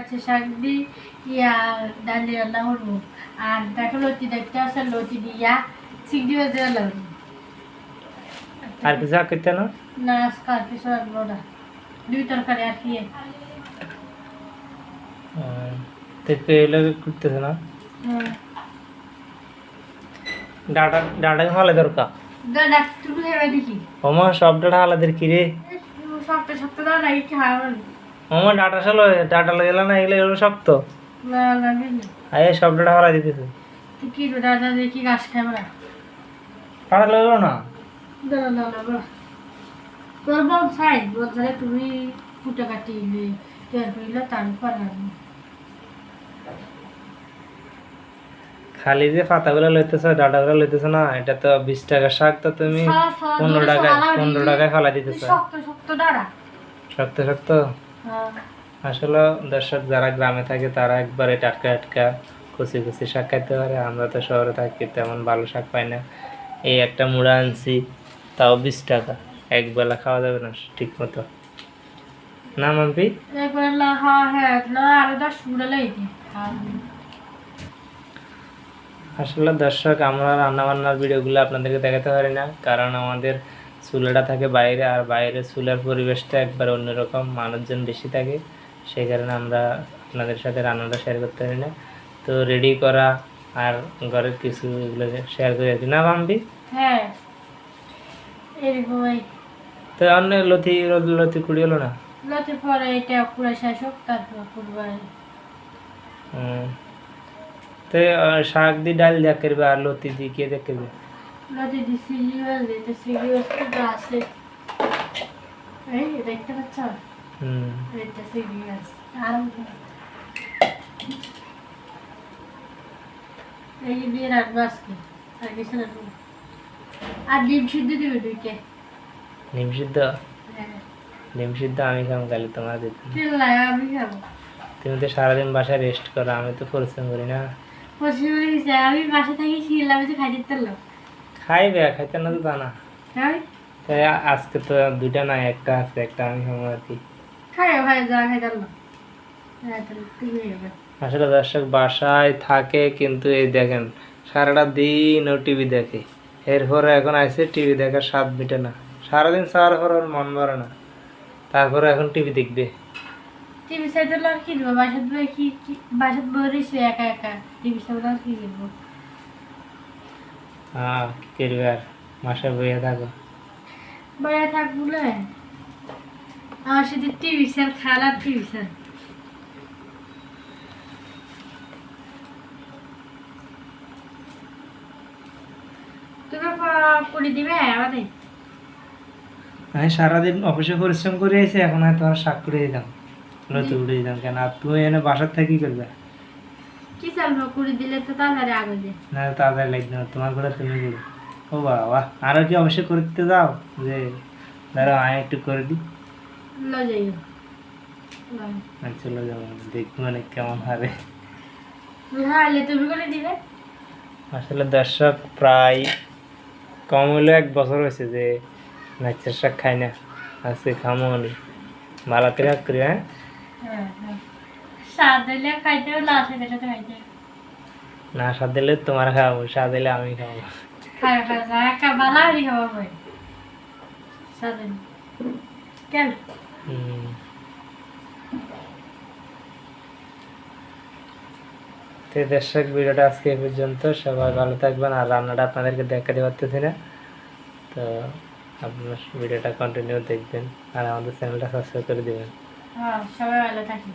আচ্ছা শাক দি ইয়া ডাল দিয়ে রান্না করবো আর দেখো লতি দেখতে আছে লতি দিয়া চিংড়ি ভাজি রান্না করবো আর কিছু আর করতে না? না আজকে আর কিছু রাখবো না দুই তরকারি আর কি তো পেলে করতেছে না ডাটা ডাটা হালে দরকার দাদা তুমি হেবে দেখি ওমা সব ডাটা হালাদের কি রে সপ্তাহ সপ্তাহ দাও নাকি কি খাওয়া ওমা ডাটা সালো ডাটা লাগেলা না এগুলো শক্ত না লাগে না আয়ে সব ডাটা হালা দিতেছে তুই কি দাদা দেখি গাছ খাবো না পাড়া লাগলো না দাদা না না তোর বল ছাই বলছালে তুমি কুটা কাটি তেল কইলা তারপর রাখবো খালি যে পাতাগুলো লইতেছ ডাটাগুলো লইতেছ না এটা তো 20 টাকা শাক তো তুমি 15 টাকায় ফালা দিতেছ শক্ত শক্ত দাঁড়া শক্ত শক্ত আসলে দর্শক যারা গ্রামে থাকে তারা একবারে টাটকা টাটকা কচি কচি শাক খাইতে পারে আমরা তো শহরে থাকি তেমন ভালো শাক পাই না এই একটা মুড়া আনছি তাও 20 টাকা এক বেলা খাওয়া যাবে না ঠিক মতো না মাম্পি একবার হ্যাঁ আরো 10 মুড়া লাইতে আসলে দর্শক আমরা রান্নাবান্নার ভিডিওগুলো আপনাদেরকে দেখাতে পারি না কারণ আমাদের চুলাটা থাকে বাইরে আর বাইরে চুলার পরিবেশটা একবার অন্যরকম মানুষজন বেশি থাকে সেই কারণে আমরা আপনাদের সাথে রান্নাটা শেয়ার করতে পারি না তো রেডি করা আর ঘরের কিছু এগুলো শেয়ার করে দিই না মাম্পি হ্যাঁ এরকমই তো অন্য লতি লতি কুড়ি হলো না লতি পরে এটা পুরো শেষ হোক তারপর করবাই তো শাক দিয়ে ডাল দেখ করবে আর লতি দিয়ে কে দেখ করবে লতি দি সিরিয়াল দিতে সিরিয়াল তো আছে এই দেখতে পাচ্ছ এটা সিরিয়াল আরাম এই দিয়ে রাখবো আজকে আর কিছু রাখবো আর ডিম সিদ্ধ দিবে দুইটা ডিম সিদ্ধ হ্যাঁ ডিম সিদ্ধ আমি খাম খালি তোমার দিতে চিল্লাই আমি খাবো তুমি তো সারাদিন বাসায় রেস্ট করো আমি তো পরিশ্রম করি না আমি বাসা থাকি শিখলাম যে খাই দিতে খাইবে খাইতে না তো তা না হ্যাঁ তাই আজকে তো দুইটা নাই একটা আছে একটা আমি খাবো আর কি খাই ভাই যা খাই দিলাম হ্যাঁ তাহলে তুমি হবে আসলে দর্শক বাসায় থাকে কিন্তু এই দেখেন সারাটা দিন ও টিভি দেখে এরপরে এখন আইসে টিভি দেখার স্বাদ মিটে না সারাদিন সারার পর ওর মন ভরে না তারপরে এখন টিভি দেখবে টিভি সাইডে আর কি দেবো বাসাত বই কি বাসাত বই রয়েছে একা একা টিভি সাইডে আর কি দেবো হ্যাঁ কি করবে আর মাসে বইয়ে থাকো বইয়া থাক বলে আমার সাথে টিভি স্যার খেলার টিভি স্যার তুমি করে দিবে আমাদের আমি সারাদিন অফিসে পরিশ্রম করে এসে এখন হয়তো আর শাক করে দিতাম লতি উড়ে দিতাম কেন আর তুমি এনে বাসার থেকে কি করবে কি চালবো করে দিলে তো তাড়াতাড়ি আগে যে না তাড়াতাড়ি লাগবে না তোমার করে তুমি করো ও বাবা আরও কি অবশ্যই করে দিতে যাও যে দাঁড়াও আমি একটু করে দিই ল যাইও চলে যাবো দেখবো মানে কেমন হবে হ্যাঁ তুমি করে দিবে আসলে দর্শক প্রায় কম হলেও 1 বছর হয়েছে যে নাচের শাক খাই না আজকে খামো নি ভালো করে করি হ্যাঁ স্বাদ দিলে খাইতে না সাথে সাথে খাইতে না স্বাদ দিলে তোমার খাওয়াবো স্বাদ দিলে আমি খাবো খাই খাই একা বালাই খাওয়া ভাই স্বাদ কেন তো দর্শক ভিডিওটা আজকে এই পর্যন্ত সবাই ভালো থাকবেন আর রান্নাটা আপনাদেরকে দেখাতে পারতেছি না তো আপনার ভিডিওটা কন্টিনিউ দেখবেন আর আমাদের চ্যানেলটা সাবস্ক্রাইব করে দেবেন হ্যাঁ সবাই ভালো থাকি